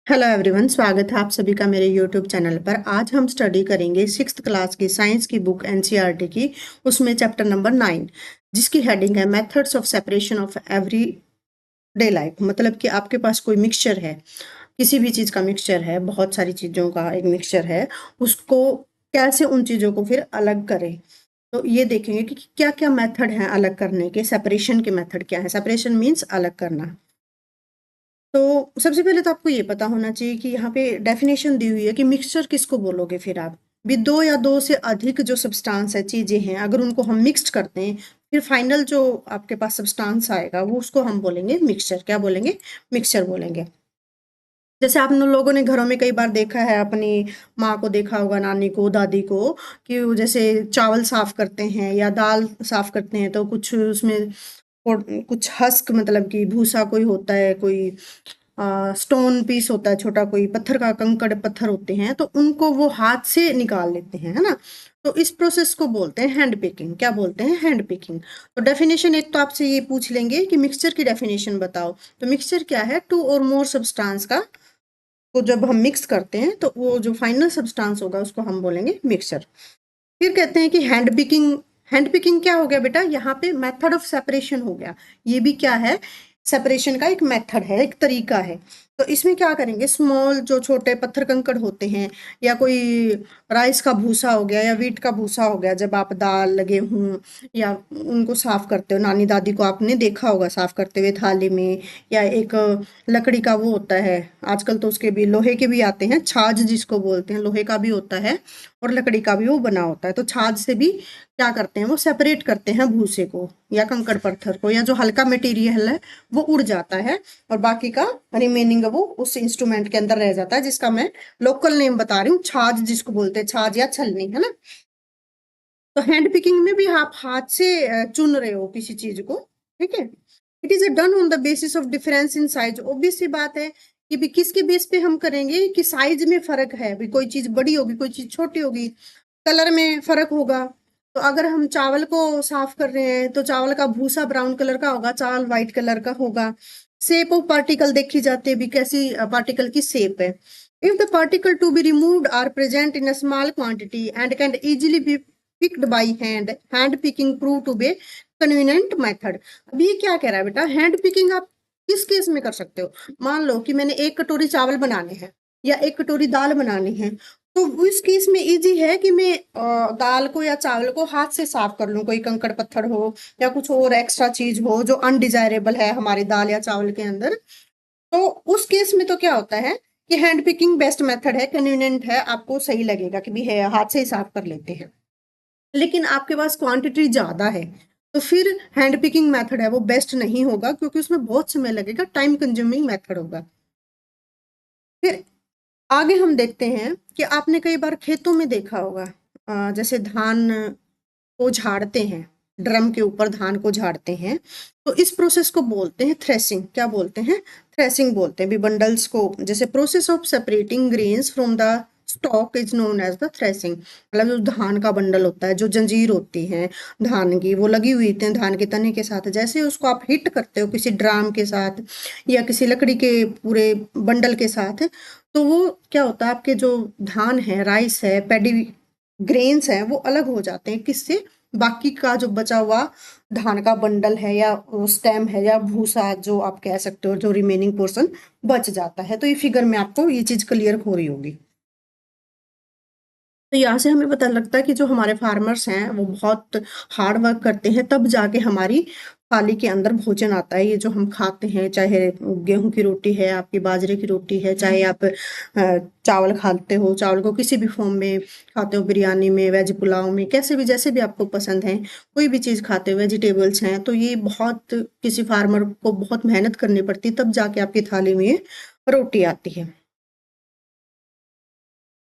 Hello everyone, स्वागत है आप सभी का मेरे यूट्यूब चैनल पर। आज हम स्टडी करेंगे सिक्स्थ क्लास की साइंस की बुक एनसीईआरटी की, उसमें चैप्टर नंबर 9 जिसकी हेडिंग है methods of separation of every day life. मतलब कि आपके पास कोई मिक्सचर है, किसी भी चीज़ का मिक्सचर है, बहुत सारी चीज़ों का एक मिक्सचर है, उसको कैसे उन चीज़ों को फिर अलग करें। तो ये देखेंगे कि क्या क्या मेथड हैं अलग करने के। सेपरेशन के मेथड क्या है? सेपरेशन मीन्स अलग करना। तो सबसे पहले तो आपको ये पता होना चाहिए कि यहाँ पे डेफिनेशन दी हुई है कि मिक्सचर किसको बोलोगे। फिर आप भी दो या दो से अधिक जो सब्सटेंस है, चीजें हैं, अगर उनको हम मिक्स्ड करते हैं, फिर फाइनल जो आपके पास सब्सटेंस आएगा वो उसको हम बोलेंगे मिक्सचर। क्या बोलेंगे? मिक्सचर बोलेंगे। जैसे आप लोगों ने घरों में कई बार देखा है, अपनी माँ को देखा होगा, नानी को, दादी को, कि वो जैसे चावल साफ करते हैं या दाल साफ करते हैं तो कुछ उसमें और कुछ हस्क, मतलब कि भूसा कोई होता है, कोई स्टोन पीस होता है, छोटा कोई पत्थर का, कंकड़ पत्थर होते हैं, तो उनको वो हाथ से निकाल लेते हैं, है ना। तो इस प्रोसेस को बोलते हैं हैंड पिकिंग। क्या बोलते हैं? Hand picking. तो डेफिनेशन एक तो आपसे ये पूछ लेंगे कि मिक्सचर की डेफिनेशन बताओ। तो मिक्सचर क्या है? टू और मोर सब्सटेंस का को जब हम मिक्स करते हैं तो वो जो फाइनल सब्सटेंस होगा उसको हम बोलेंगे मिक्सचर। फिर कहते हैं कि हैंड पिकिंग। हैंड पिकिंग क्या हो गया बेटा? यहाँ पे मेथड ऑफ सेपरेशन हो गया। ये भी क्या है? सेपरेशन का एक मेथड है, एक तरीका है। तो इसमें क्या करेंगे, स्मॉल जो छोटे पत्थर कंकड़ होते हैं, या कोई राइस का भूसा हो गया या वीट का भूसा हो गया, जब आप दाल लगे हों या उनको साफ करते हो, नानी दादी को आपने देखा होगा साफ करते हुए थाली में, या एक लकड़ी का वो होता है, आजकल तो उसके भी लोहे के भी आते हैं, छाछ जिसको बोलते हैं, लोहे का भी होता है और लकड़ी का भी वो बना होता है। तो छाछ से भी क्या करते हैं, वो सेपरेट करते हैं भूसे को या कंकड़ पत्थर को, या जो हल्का मटेरियल है वो उड़ जाता है और बाकी का रिमेनिंग वो उस इंस्ट्रूमेंट के अंदर रह जाता है, जिसका मैं लोकल नेम बता रही हूँ, छाछ जिसको बोलते हैं, छाछ या छलनी, है ना। तो हैंड पिकिंग में भी आप हाथ से चुन रहे हो किसी चीज को, ठीक है। It is done on the basis of difference in size. Obvious सी बात है कि भी किसके बेस पे हम करेंगे कि साइज में फर्क है, भी कोई चीज बड़ी होगी, कोई चीज छोटी होगी, कलर में फर्क होगा। तो अगर हम चावल को साफ कर रहे हैं तो चावल का भूसा ब्राउन कलर का होगा, चावल व्हाइट कलर का होगा। शेप ऑफ पार्टिकल देखी जाती है भी, कैसी पार्टिकल की शेप है। If the particle to be removed are present in a small quantity and can easily be picked by hand, hand picking prove to be convenient method. अब ये क्या कह रहा है बेटा? हैंड पिकिंग आप किस केस में कर सकते हो? मान लो कि मैंने एक कटोरी चावल बनाने हैं या एक कटोरी दाल बनानी है, तो इस केस में इजी है कि मैं दाल को या चावल को हाथ से साफ कर लूं, कोई कंकड़ पत्थर हो या कुछ और एक्स्ट्रा चीज हो जो अनडिजायरेबल है हमारे दाल या चावल के अंदर। तो उस केस में तो क्या होता है कि हैंड पिकिंग बेस्ट मेथड है, कन्वीनियंट है, आपको सही लगेगा कि भी है, हाथ से ही साफ कर लेते हैं। लेकिन आपके पास क्वांटिटी ज्यादा है तो फिर हैंड पिकिंग मेथड है वो बेस्ट नहीं होगा, क्योंकि उसमें बहुत समय लगेगा, टाइम कंज्यूमिंग मेथड होगा। फिर आगे हम देखते हैं कि आपने कई बार खेतों में देखा होगा, जैसे धान को झाड़ते हैं, ड्रम के ऊपर धान को झाड़ते हैं, तो इस प्रोसेस को बोलते हैं थ्रेसिंग। क्या बोलते हैं? थ्रेसिंग बोलते हैं भी बंडल्स को। जैसे process of separating grains from the stock is known as the threshing. मतलब जो धान का बंडल होता है, जो जंजीर होती है धान की, वो लगी हुई थी धान के तने के साथ, जैसे उसको आप हिट करते हो किसी ड्राम के साथ या किसी लकड़ी के पूरे बंडल के साथ, तो वो क्या होता है, आपके जो धान है, राइस है, पैडी ग्रेन्स हैं, वो अलग हो जाते हैं। किससे? बाकी का जो बचा हुआ धान का बंडल है या स्टेम है या भूसा जो आप कह सकते हो, जो रिमेनिंग पोर्शन बच जाता है। तो ये फिगर में आपको ये चीज क्लियर हो रही होगी। तो यहाँ से हमें पता लगता है कि जो हमारे फार्मर्स हैं वो बहुत हार्ड वर्क करते हैं, तब जाके हमारी थाली के अंदर भोजन आता है। ये जो हम खाते हैं, चाहे गेहूं की रोटी है, आपकी बाजरे की रोटी है, चाहे आप चावल खाते हो, चावल को किसी भी फॉर्म में खाते हो, बिरयानी में, वेज पुलाव में, कैसे भी, जैसे भी आपको पसंद है, कोई भी चीज़ खाते हो, वेजिटेबल्स हैं, तो ये बहुत, किसी फार्मर को बहुत मेहनत करनी पड़ती है, तब जाके आपकी थाली में रोटी आती है।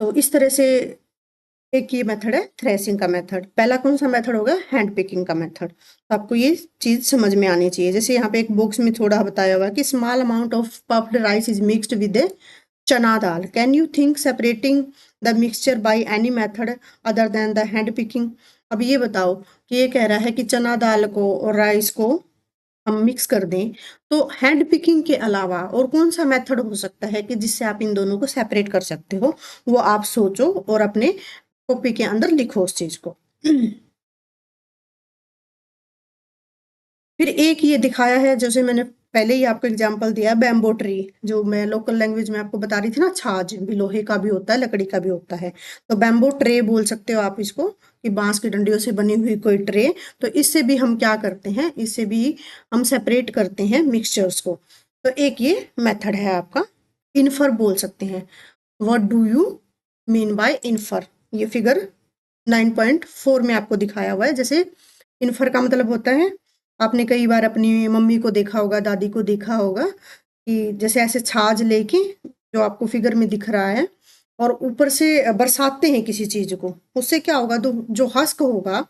तो इस तरह से एक ये मेथड है थ्रेसिंग का मेथड। पहला कौन सा मेथड होगा? हैंड पिकिंग का मेथड। तो आपको ये चीज समझ में आनी चाहिए। जैसे यहाँ पे एक बॉक्स में थोड़ा बताया हुआ कि small amount of puffed rice is mixed with chana dal, can you think separating the mixture by any method other than the hand picking. अब ये बताओ कि ये कह रहा है कि चना दाल को और राइस को हम मिक्स कर दें, तो हैंड पिकिंग के अलावा और कौन सा मेथड हो सकता है कि जिससे आप इन दोनों को सेपरेट कर सकते हो, वो आप सोचो और अपने कॉपी के अंदर लिखो उस चीज को। फिर एक ये दिखाया है, जैसे मैंने पहले ही आपको एग्जांपल दिया, बैम्बो ट्री, जो मैं लोकल लैंग्वेज में आपको बता रही थी ना, छाछ भी लोहे का भी होता है, लकड़ी का भी होता है। तो बैम्बो ट्रे बोल सकते हो आप इसको, कि बांस की डंडियों से बनी हुई कोई ट्रे। तो इससे भी हम क्या करते हैं, इससे भी हम सेपरेट करते हैं मिक्सचर्स को। तो एक ये मेथड है आपका। इन्फर बोल सकते हैं। What do you mean by infer? ये फिगर 9.4 में आपको दिखाया हुआ है। जैसे इन्फर का मतलब होता है, आपने कई बार अपनी मम्मी को देखा होगा, दादी को देखा होगा, कि जैसे ऐसे छाछ लेके, जो आपको फिगर में दिख रहा है, और ऊपर से बरसाते हैं किसी चीज को, उससे क्या होगा, तो जो हस्क होगा,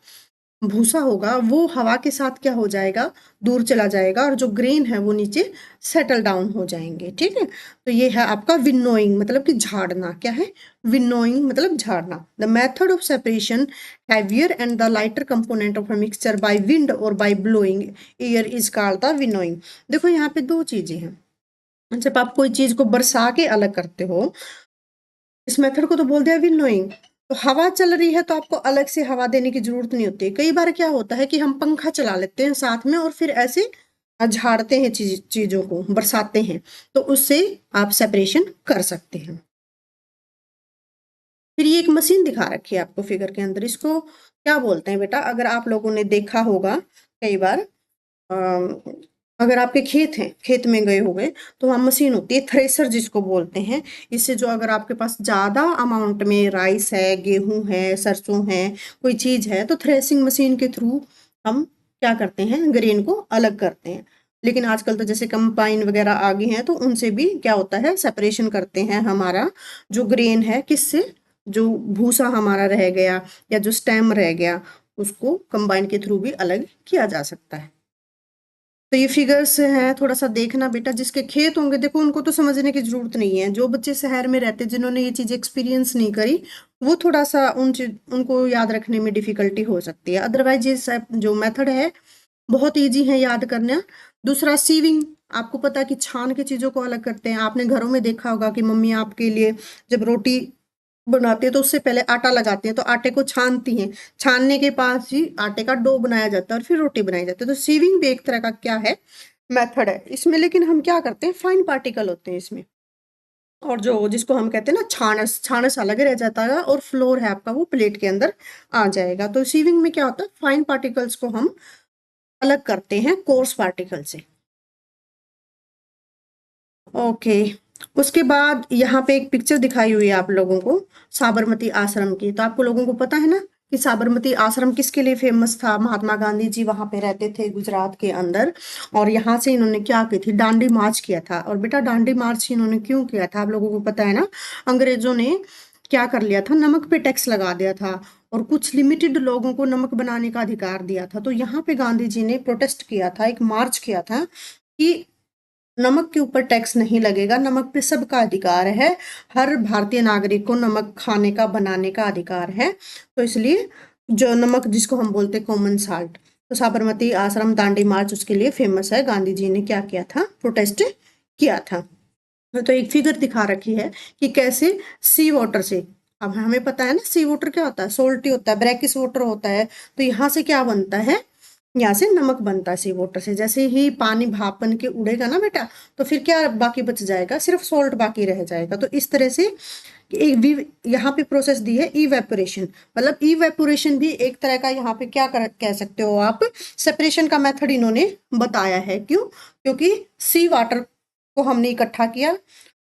भूसा होगा, वो हवा के साथ क्या हो जाएगा, दूर चला जाएगा, और जो ग्रेन है वो नीचे सेटल डाउन हो जाएंगे। ठीक है, तो ये है आपका विनोइंग, मतलब कि झाड़ना। क्या है विनोइंग? मतलब झाड़ना। The method of separation heavier and the lighter component of a mixture by wind और by blowing air is called the winnowing. देखो यहाँ पे दो चीजें हैं। जब आप कोई चीज को बरसा के अलग करते हो, इस मेथड को तो बोल दिया विनोइंग। तो हवा चल रही है तो आपको अलग से हवा देने की जरूरत नहीं होती। कई बार क्या होता है कि हम पंखा चला लेते हैं साथ में, और फिर ऐसे झाड़ते हैं चीजों को, बरसाते हैं, तो उससे आप सेपरेशन कर सकते हैं। फिर ये एक मशीन दिखा रखी है आपको फिगर के अंदर, इसको क्या बोलते हैं बेटा? अगर आप लोगों ने देखा होगा कई बार, अगर आपके खेत हैं, खेत में गए हो गए, तो वहाँ मशीन होती है, थ्रेसर जिसको बोलते हैं। इससे जो, अगर आपके पास ज़्यादा अमाउंट में राइस है, गेहूं है, सरसों है, कोई चीज़ है, तो थ्रेसिंग मशीन के थ्रू हम क्या करते हैं, ग्रेन को अलग करते हैं। लेकिन आजकल तो जैसे कंबाइन वगैरह आ गए हैं, तो उनसे भी क्या होता है, सेपरेशन करते हैं हमारा जो ग्रेन है, किससे? जो भूसा हमारा रह गया या जो स्टेम रह गया, उसको कंबाइन के थ्रू भी अलग किया जा सकता है। तो ये फिगर्स हैं, थोड़ा सा देखना बेटा। जिसके खेत होंगे, देखो उनको तो समझने की जरूरत नहीं है। जो बच्चे शहर में रहते, जिन्होंने ये चीज एक्सपीरियंस नहीं करी, वो थोड़ा सा उनको याद रखने में डिफिकल्टी हो सकती है। अदरवाइज ये सब जो मेथड है बहुत इजी है याद करना। दूसरा सीविंग, आपको पता है कि छान के चीजों को अलग करते हैं। आपने घरों में देखा होगा कि मम्मी आपके लिए जब रोटी बनाते हैं तो उससे पहले आटा लगाते हैं, तो आटे को छानती हैं, छानने के बाद ही आटे का डो बनाया जाता है और फिर रोटी बनाई जाती है। तो सीविंग भी एक तरह का क्या है, मेथड है इसमें। लेकिन हम क्या करते हैं, फाइन पार्टिकल होते हैं इसमें, और जो जिसको हम कहते हैं ना छानस, छानस अलग रह जाता है, और फ्लोर है आपका वो प्लेट के अंदर आ जाएगा। तो सीविंग में क्या होता है, फाइन पार्टिकल्स को हम अलग करते हैं कोर्स पार्टिकल से। ओके, उसके बाद यहाँ पे एक पिक्चर दिखाई हुई है आप लोगों को साबरमती आश्रम की। तो आपको लोगों को पता है ना कि साबरमती आश्रम किसके लिए फेमस था? महात्मा गांधी जी वहां पे रहते थे गुजरात के अंदर, और यहाँ से इन्होंने क्या की थी, दांडी मार्च किया था। और बेटा दांडी मार्च इन्होंने क्यों किया था, आप लोगों को पता है ना? अंग्रेजों ने क्या कर लिया था, नमक पे टैक्स लगा दिया था, और कुछ लिमिटेड लोगों को नमक बनाने का अधिकार दिया था। तो यहाँ पे गांधी जी ने प्रोटेस्ट किया था, एक मार्च किया था कि नमक के ऊपर टैक्स नहीं लगेगा, नमक पे सबका अधिकार है, हर भारतीय नागरिक को नमक खाने का, बनाने का अधिकार है। तो इसलिए जो नमक जिसको हम बोलते हैं कॉमन साल्ट, तो साबरमती आश्रम दांडी मार्च उसके लिए फेमस है। गांधी जी ने क्या किया था, प्रोटेस्ट किया था। तो एक फिगर दिखा रखी है कि कैसे सी वाटर से, अब हमें पता है ना सी वाटर क्या होता है, सोल्टी होता है, ब्रैकिश वाटर होता है। तो यहाँ से क्या बनता है, यहाँ से नमक बनता है सी वाटर से। जैसे ही पानी भाप बन के उड़ेगा ना बेटा, तो फिर क्या बाकी बच जाएगा, सिर्फ सॉल्ट बाकी रह जाएगा। तो इस तरह से यहाँ पे प्रोसेस दी है इवेपोरेशन, मतलब इवेपोरेशन भी एक तरह का, यहाँ पे क्या कह सकते हो आप, सेपरेशन का मेथड इन्होंने बताया है। क्यों? क्योंकि सी वाटर को हमने इकट्ठा किया,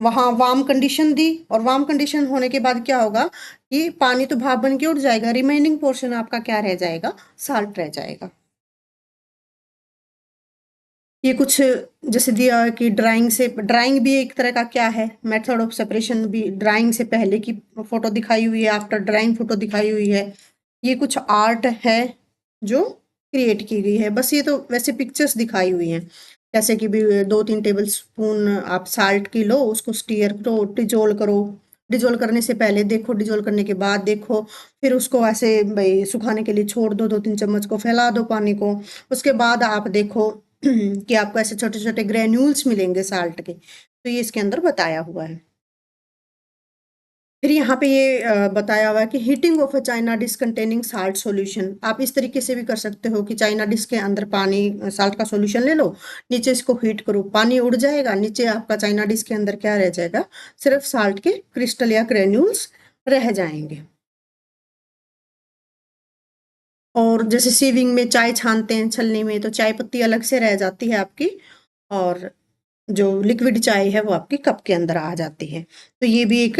वहां वार्म कंडीशन दी, और वार्म कंडीशन होने के बाद क्या होगा कि पानी तो भाप बन के उड़ जाएगा, रिमेनिंग पोर्शन आपका क्या रह जाएगा, साल्ट रह जाएगा। ये कुछ जैसे दिया है कि ड्राइंग से, ड्राइंग भी एक तरह का क्या है, मेथड ऑफ सेपरेशन भी। ड्राइंग से पहले की फोटो दिखाई हुई है, आफ्टर ड्राइंग फोटो दिखाई हुई है। ये कुछ आर्ट है जो क्रिएट की गई है। बस ये तो वैसे पिक्चर्स दिखाई हुई हैं, जैसे कि भी 2-3 टेबल स्पून आप साल्ट की लो, उसको स्टीयर करो, डिजोल करो। डिजोल करने से पहले देखो, डिजोल करने के बाद देखो, फिर उसको ऐसे भाई सुखाने के लिए छोड़ दो, 2-3 चम्मच को फैला दो पानी को। उसके बाद आप देखो कि आपको ऐसे छोटे छोटे ग्रेन्यूल्स मिलेंगे साल्ट के, तो ये इसके अंदर बताया हुआ है। फिर यहाँ पे ये बताया हुआ है कि heating of a China dish containing salt solution. आप इस तरीके से भी कर सकते हो कि चाइना डिश के अंदर पानी साल्ट का सॉल्यूशन ले लो, नीचे इसको हीट करो, पानी उड़ जाएगा, नीचे आपका चाइना डिश के अंदर क्या रह जाएगा, सिर्फ साल्ट के क्रिस्टल या ग्रेन्यूल्स रह जाएंगे। और जैसे सीविंग में चाय छानते हैं छलनी में, तो चाय पत्ती अलग से रह जाती है आपकी, और जो लिक्विड चाय है वो आपकी कप के अंदर आ जाती है। तो ये भी एक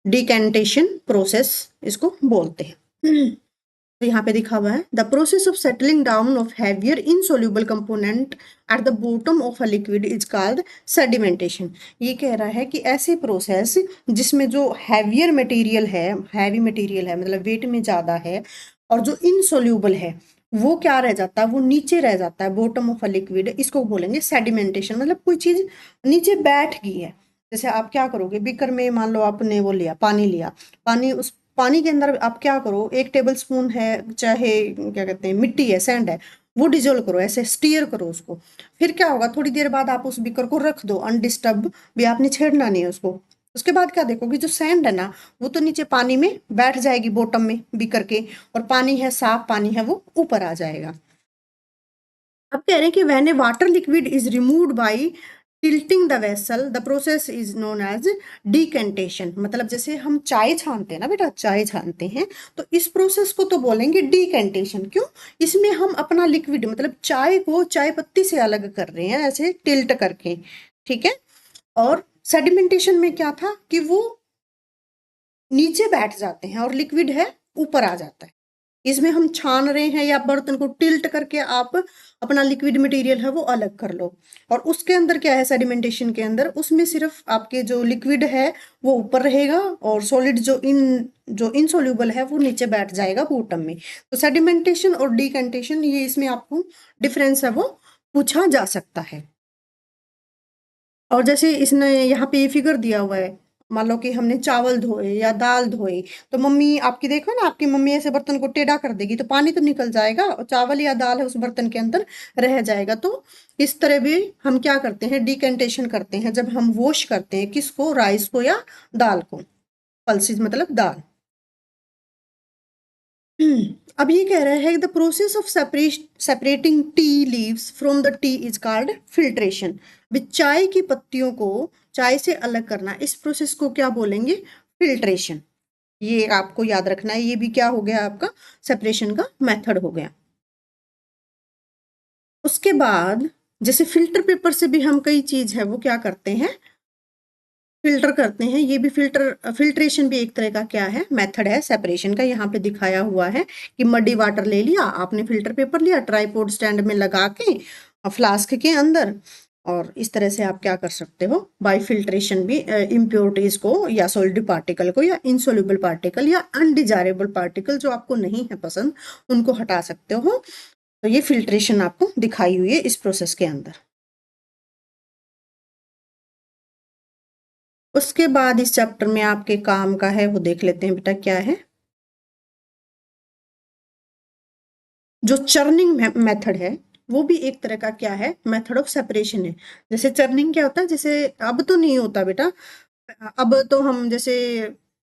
डिकेंटेशन प्रोसेस इसको बोलते हैं। तो यहाँ पे लिखा हुआ है the process of settling down of heavier insoluble component at the bottom of a liquid is called sedimentation. ये कह रहा है कि ऐसी प्रोसेस जिसमें जो हैवियर मटेरियल है, हैवी मटेरियल है मतलब वेट में ज़्यादा है, और जो इनसोल्यूबल है वो क्या रह जाता है, वो नीचे रह जाता है बॉटम ऑफ अ लिक्विड, इसको बोलेंगे सेडिमेंटेशन। मतलब कोई चीज़ नीचे बैठ गई है। जैसे आप क्या करोगे, बीकर में मान लो आपने वो लिया, पानी लिया, पानी, उस पानी के अंदर आप क्या करो, 1 टेबल स्पून है, चाहे क्या कहते हैं मिट्टी है, सैंड है, वो डिजोल्व करो, ऐसे स्टीयर करो उसको। फिर क्या होगा, थोड़ी देर बाद आप उस बीकर को रख दो अनडिस्टर्ब, भी आपने छेड़ना नहीं है उसको। उसके बाद क्या देखोगे, जो सैंड है ना वो तो नीचे पानी में बैठ जाएगी बॉटम में बीकर के, और पानी है, साफ पानी है, वो ऊपर आ जाएगा। अब कह रहे हैं कि when a water liquid is removed by tilting the vessel the process is known as decantation. मतलब जैसे हम चाय छानते हैं ना बेटा, चाय छानते हैं, तो इस प्रोसेस को तो बोलेंगे डिकेंटेशन। क्यों? इसमें हम अपना लिक्विड मतलब चाय को चाय पत्ती से अलग कर रहे हैं, ऐसे टिल्ट करके, ठीक है। और सेडिमेंटेशन में क्या था कि वो नीचे बैठ जाते हैं और लिक्विड है ऊपर आ जाता है। इसमें हम छान रहे हैं या बर्तन को टिल्ट करके आप अपना लिक्विड मटेरियल है वो अलग कर लो। और उसके अंदर क्या है, सेडिमेंटेशन के अंदर उसमें सिर्फ आपके जो लिक्विड है वो ऊपर रहेगा, और सॉलिड जो इनसोल्यूबल है वो नीचे बैठ जाएगा बॉटम में। तो सेडिमेंटेशन और डिकेंटेशन, ये इसमें आपको डिफरेंस है वो पूछा जा सकता है। और जैसे इसने यहाँ पे ये फिगर दिया हुआ है, मान लो कि हमने चावल धोए या दाल धोई, तो मम्मी आपकी, देखो ना आपकी मम्मी ऐसे बर्तन को टेढ़ा कर देगी तो पानी तो निकल जाएगा और चावल या दाल है उस बर्तन के अंदर रह जाएगा। तो इस तरह भी हम क्या करते हैं, डिकेंटेशन करते हैं जब हम वॉश करते हैं, किसको, राइस को या दाल को, पल्सेस मतलब दाल। अब ये कह रहा है the process of separating tea leaves from the T is called filtration. चाय की पत्तियों को चाय से अलग करना, इस प्रोसेस को क्या बोलेंगे, फिल्ट्रेशन। ये आपको याद रखना है, ये भी क्या हो गया आपका, सेपरेशन का मेथड हो गया। उसके बाद जैसे फिल्टर पेपर से भी हम कई चीज है वो क्या करते हैं, फिल्टर करते हैं। ये भी फिल्ट्रेशन भी एक तरह का क्या है, मेथड है सेपरेशन का। यहाँ पे दिखाया हुआ है कि मड्डी वाटर ले लिया आपने, फिल्टर पेपर लिया, ट्राईपोड स्टैंड में लगा के फ्लास्क के अंदर, और इस तरह से आप क्या कर सकते हो, बाय फिल्ट्रेशन भी इम्प्योरिटीज को या सॉलिड पार्टिकल को या इनसोल्यूबल पार्टिकल या अनडिजायरेबल पार्टिकल जो आपको नहीं है पसंद, उनको हटा सकते हो। तो ये फिल्ट्रेशन आपको दिखाई हुई है इस प्रोसेस के अंदर। उसके बाद इस चैप्टर में आपके काम का है वो देख लेते हैं बेटा, क्या है, जो चर्निंग मेथड है वो भी एक तरह का क्या है, मेथड ऑफ सेपरेशन है। जैसे चर्निंग क्या होता है, जैसे अब तो नहीं होता बेटा, अब तो हम जैसे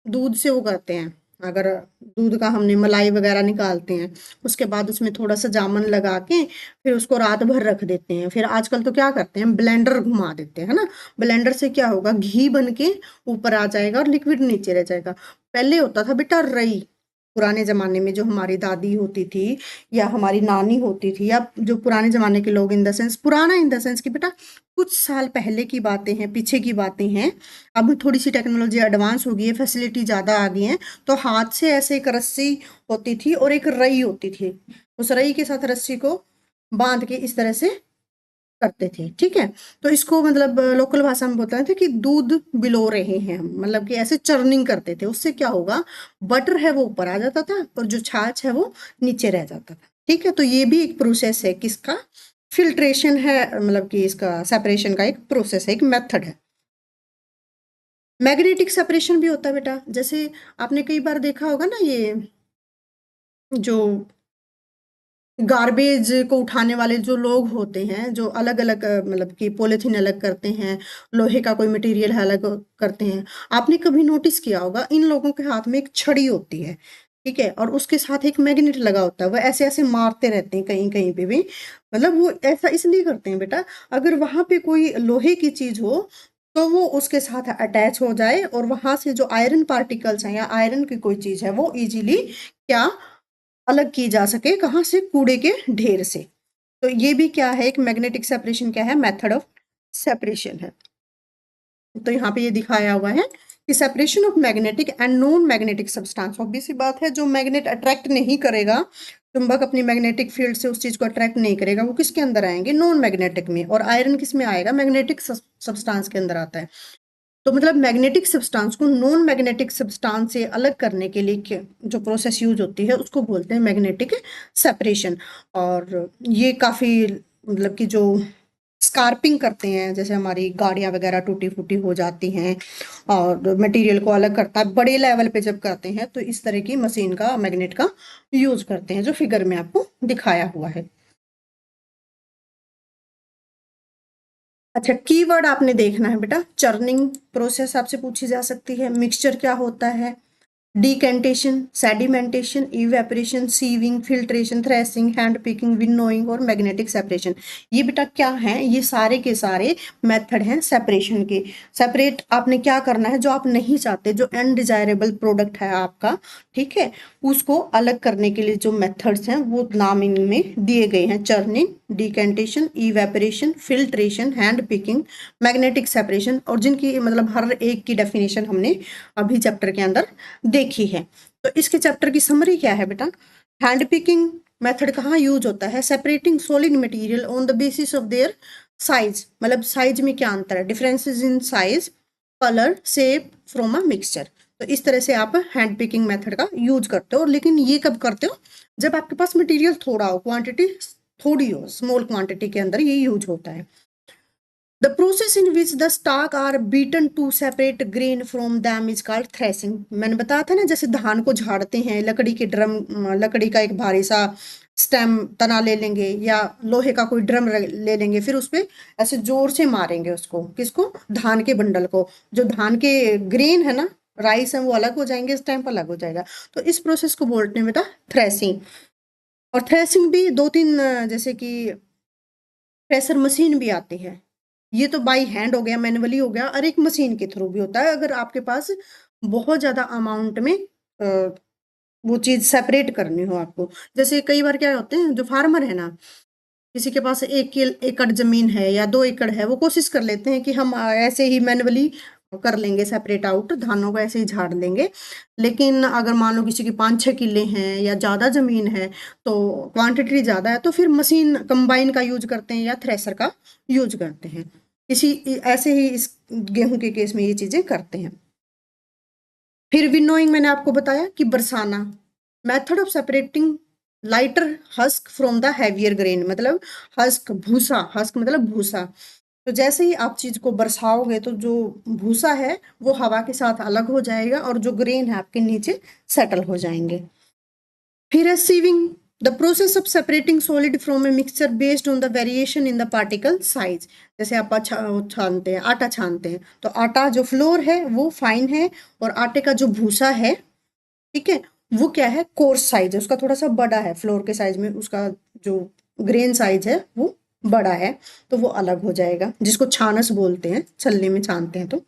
दूध से वो करते हैं, अगर दूध का हमने मलाई वगैरह निकालते हैं, उसके बाद उसमें थोड़ा सा जामन लगा के फिर उसको रात भर रख देते हैं, फिर आजकल तो क्या करते हैं, ब्लेंडर घुमा देते हैं, है ना। ब्लेंडर से क्या होगा, घी बन के ऊपर आ जाएगा और लिक्विड नीचे रह जाएगा। पहले होता था बेटा रई, पुराने जमाने में जो हमारी दादी होती थी या हमारी नानी होती थी, या जो पुराने जमाने के लोग, इन द सेंस पुराना इन द सेंस कि बेटा कुछ साल पहले की बातें हैं, पीछे की बातें हैं। अब थोड़ी सी टेक्नोलॉजी एडवांस हो गई है, फैसिलिटी ज़्यादा आ गई है, तो हाथ से ऐसे एक रस्सी होती थी और एक रई होती थी, उस रई के साथ रस्सी को बांध के इस तरह से करते थे, ठीक है। तो इसको मतलब लोकल भाषा में बोलते थे कि दूध बिलो रहे हैं हम, मतलब कि ऐसे चर्निंग करते थे। उससे क्या होगा, बटर है वो ऊपर आ जाता था और जो छाछ है वो नीचे रह जाता था, ठीक है। तो ये भी एक प्रोसेस है किसका, फिल्ट्रेशन है, मतलब कि इसका सेपरेशन का एक प्रोसेस है, एक मेथड है। मैग्नेटिक सेपरेशन भी होता है बेटा, जैसे आपने कई बार देखा होगा ना, ये जो गार्बेज को उठाने वाले जो लोग होते हैं, जो अलग अलग मतलब कि पॉलिथीन अलग करते हैं, लोहे का कोई मटेरियल अलग करते हैं, आपने कभी नोटिस किया होगा इन लोगों के हाथ में एक छड़ी होती है, ठीक है, और उसके साथ एक मैग्नेट लगा होता है, वो ऐसे ऐसे मारते रहते हैं कहीं कहीं पे भी। मतलब वो ऐसा इसलिए करते हैं बेटा, अगर वहां पे कोई लोहे की चीज हो तो वो उसके साथ अटैच हो जाए और वहां से जो आयरन पार्टिकल्स हैं या आयरन की कोई चीज है वो इजीली क्या अलग की जा सके, कहाँ से, कूड़े के ढेर से। तो ये भी क्या है, एक मैग्नेटिक सेपरेशन क्या है, मेथड ऑफ सेपरेशन है। तो यहाँ पे ये दिखाया हुआ है कि separation of magnetic and non magnetic substance. Obvious सी बात है, जो मैग्नेट अट्रैक्ट नहीं करेगा, चुंबक अपनी मैग्नेटिक फील्ड से उस चीज को अट्रैक्ट नहीं करेगा, वो किसके अंदर आएंगे, नॉन मैग्नेटिक में। और आयरन किस में आएगा, मैग्नेटिक सब्सटेंस के अंदर आता है। तो मतलब मैग्नेटिक सब्सटेंस को नॉन मैग्नेटिक सब्सटेंस से अलग करने के लिए जो प्रोसेस यूज होती है उसको बोलते हैं मैग्नेटिक सेपरेशन। और ये काफी मतलब कि जो स्कारपिंग करते हैं, जैसे हमारी गाड़ियां वगैरह टूटी फूटी हो जाती हैं और मटेरियल को अलग करता है, बड़े लेवल पे जब करते हैं तो इस तरह की मशीन का, मैग्नेट का यूज करते हैं, जो फिगर में आपको दिखाया हुआ है। अच्छा, कीवर्ड आपने देखना है बेटा, चर्निंग प्रोसेस आपसे पूछी जा सकती है, मिक्सचर क्या होता है, decantation, sedimentation, evaporation, sieving, filtration, threshing, hand picking, winnowing और मैग्नेटिक सेपरेशन। ये बेटा क्या है, ये सारे के सारे मेथड हैं सेपरेशन के। सेपरेट आपने क्या करना है, जो आप नहीं चाहते, जो अनडिजायरेबल प्रोडक्ट है आपका, ठीक है, उसको अलग करने के लिए जो मेथड्स हैं वो नाम इनमें दिए गए हैं, churning, decantation, evaporation, filtration, hand picking, magnetic separation, और जिनकी मतलब हर एक की डेफिनेशन हमने अभी चैप्टर के अंदर देखी है। तो इसके चैप्टर की समरी क्या है बेटा, हैंड पिकिंग मेथड कहाँ यूज होता है, separating solid material on the basis of their size, मतलब साइज में क्या अंतर है, differences in size, colour, shape from a mixture. तो इस तरह से आप हैंड पिकिंग मेथड का यूज करते हो, लेकिन ये कब करते हो, जब आपके पास मटेरियल थोड़ा हो, क्वांटिटी थोड़ी हो, स्मॉल क्वांटिटी के अंदर ये यूज होता है। The process in which the stalk are beaten to separate grain from them is called threshing। मैंने बताया था ना, जैसे धान को झाड़ते हैं, लकड़ी के ड्रम, लकड़ी का एक भारी सा स्टेम तना ले लेंगे या लोहे का कोई ड्रम ले लेंगे, फिर उस पे ऐसे जोर से मारेंगे उसको, किसको, धान के बंडल को। जो धान के ग्रेन है ना, राइस है, वो अलग हो जाएंगे, स्टेम्प अलग हो जाएगा। तो इस प्रोसेस को बोलते हैं बेटा थ्रेसिंग। और थ्रेसिंग भी दो तीन जैसे कि थ्रेसर मशीन भी आती है, ये तो बाई हैंड हो गया, मैनुअली हो गया, और एक मशीन के थ्रू भी होता है, अगर आपके पास बहुत ज्यादा अमाउंट में अ, वो चीज सेपरेट करनी हो आपको। जैसे कई बार क्या होते हैं, जो फार्मर है ना, किसी के पास 1 एकड़ जमीन है या 2 एकड़ है, वो कोशिश कर लेते हैं कि हम ऐसे ही मैनुअली कर लेंगे, सेपरेट आउट धानों को ऐसे ही झाड़ लेंगे। लेकिन अगर मान लो किसी की 5-6 किले हैं या ज्यादा जमीन है, तो क्वांटिटी ज्यादा है, तो फिर मशीन कंबाइन का यूज करते हैं या थ्रेसर का यूज करते हैं। इसी ऐसे ही इस गेहूं के केस में ये चीजें करते हैं। फिर विनोइंग मैंने आपको बताया कि Barsana, method of separating lighter husk from the heavier grain, मतलब हस्क भूसा, हस्क मतलब भूसा। तो जैसे ही आप चीज को बरसाओगे तो जो भूसा है वो हवा के साथ अलग हो जाएगा और जो ग्रेन है आपके नीचे सेटल हो जाएंगे। फिर है sieving, the process of separating solid from a mixture based on the variation in the particle size. जैसे आप छानते हैं, आटा छानते हैं, तो आटा जो फ्लोर है वो फाइन है, और आटे का जो भूसा है, ठीक है, वो क्या है, कोर्स साइज है, उसका थोड़ा सा बड़ा है, फ्लोर के साइज में उसका जो ग्रेन साइज है वो बड़ा है, तो वो अलग हो जाएगा, जिसको छानस बोलते हैं, छलनी में छानते हैं। तो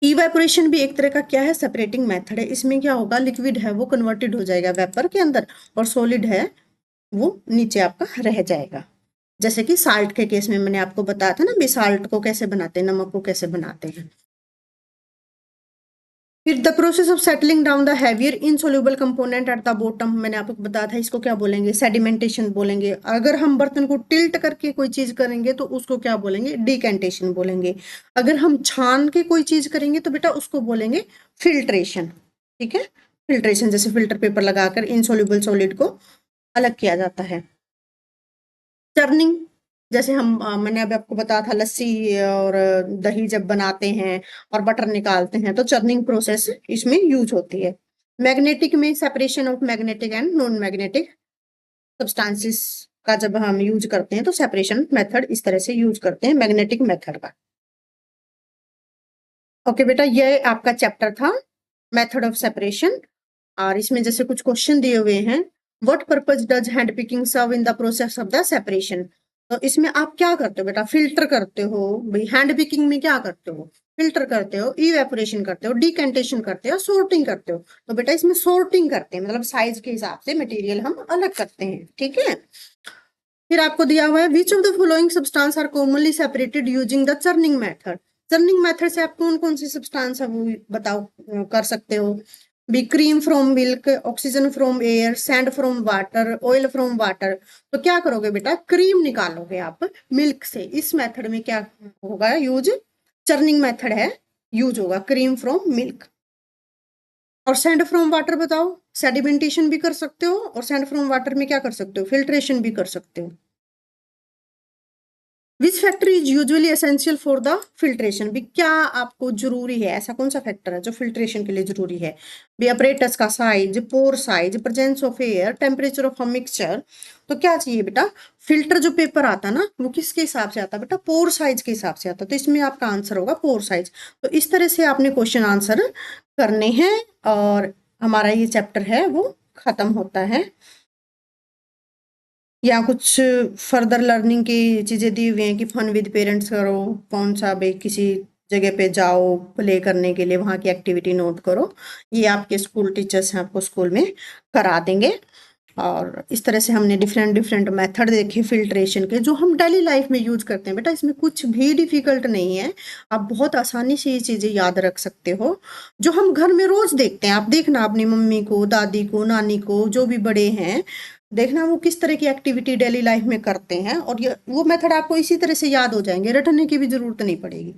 इवेपोरेशन भी एक तरह का क्या है, सेपरेटिंग मेथड है। इसमें क्या होगा, लिक्विड है वो कन्वर्टेड हो जाएगा वेपर के अंदर, और सॉलिड है वो नीचे आपका रह जाएगा। जैसे कि साल्ट के केस में मैंने आपको बताया था ना, भी साल्ट को कैसे बनाते हैं, नमक को कैसे बनाते हैं। फिर the process of settling down the heavier insoluble component at the bottom, मैंने आपको बताया था, इसको क्या बोलेंगे, सेडिमेंटेशन बोलेंगे। अगर हम बर्तन को टिल्ट करके कोई चीज करेंगे तो उसको क्या बोलेंगे, डिकेंटेशन बोलेंगे। अगर हम छान के कोई चीज करेंगे तो बेटा उसको बोलेंगे फिल्ट्रेशन, ठीक है। फिल्ट्रेशन जैसे फिल्टर पेपर लगाकर इनसोल्यूबल सॉलिड को अलग किया जाता है। टर्निंग, जैसे हम मैंने अभी आपको बताया था, लस्सी और दही जब बनाते हैं और बटर निकालते हैं तो चर्निंग प्रोसेस इसमें यूज होती है। मैग्नेटिक में separation of magnetic and non magnetic substances का जब हम यूज करते हैं तो सेपरेशन मेथड इस तरह से यूज करते हैं मैग्नेटिक मेथड का। ओके बेटा, ये आपका चैप्टर था मेथड ऑफ सेपरेशन। और इसमें जैसे कुछ क्वेश्चन दिए हुए हैं, what purpose does hand picking serve in the process of the separation. तो इसमें आप क्या करते हो बेटा, फिल्टर करते हो। भाई हैंड पिकिंग में क्या करते हो, फिल्टर करते हो, इवेपोरेशन करते हो, डिकेंटेशन करते हो, सोर्टिंग करते हो। तो बेटा इसमें सोर्टिंग करते हैं, मतलब साइज के हिसाब से मटेरियल हम अलग करते हैं, ठीक है। फिर आपको दिया हुआ है which of the following substance are commonly separated using the churning method. Churning method से आप कौन कौन सी सब्सटेंस है वो बताओ, कर सकते हो। B cream from milk, oxygen from air, sand from water, oil from water. तो क्या करोगे बेटा, क्रीम निकालोगे आप मिल्क से। इस मेथड में क्या होगा यूज, चर्निंग मेथड है, यूज होगा क्रीम फ्रॉम मिल्क। और सैंड फ्रॉम वाटर बताओ, सेडिमेंटेशन भी कर सकते हो और सैंड फ्रॉम वाटर में क्या कर सकते हो, फिल्ट्रेशन भी कर सकते हो। Which factor is usually essential for the filtration, भी क्या आपको जरूरी है, ऐसा कौन सा फैक्टर है जो फिल्ट्रेशन के लिए जरूरी है। भी अपरेटस का size, pore size, presence of air, temperature of a mixture. तो क्या चाहिए बेटा, फिल्टर जो पेपर आता है ना वो किसके हिसाब से आता है बेटा, पोर साइज के हिसाब से आता है। तो इसमें आपका आंसर होगा पोर साइज। तो इस तरह से आपने क्वेश्चन आंसर करने हैं और हमारा ये चैप्टर है वो खत्म होता है। या कुछ फर्दर लर्निंग की चीजें दी हुई हैं कि फन विद पेरेंट्स करो, कौन सा भाई किसी जगह पे जाओ प्ले करने के लिए, वहाँ की एक्टिविटी नोट करो। ये आपके स्कूल टीचर्स हैं, आपको स्कूल में करा देंगे। और इस तरह से हमने डिफरेंट डिफरेंट मेथड देखे फिल्ट्रेशन के, जो हम डेली लाइफ में यूज करते हैं। बेटा इसमें कुछ भी डिफिकल्ट नहीं है, आप बहुत आसानी से ये चीजें याद रख सकते हो, जो हम घर में रोज देखते हैं। आप देखना अपनी मम्मी को, दादी को, नानी को, जो भी बड़े हैं, देखना वो किस तरह की एक्टिविटी डेली लाइफ में करते हैं, और ये वो मेथड आपको इसी तरह से याद हो जाएंगे, रटने की भी जरूरत नहीं पड़ेगी।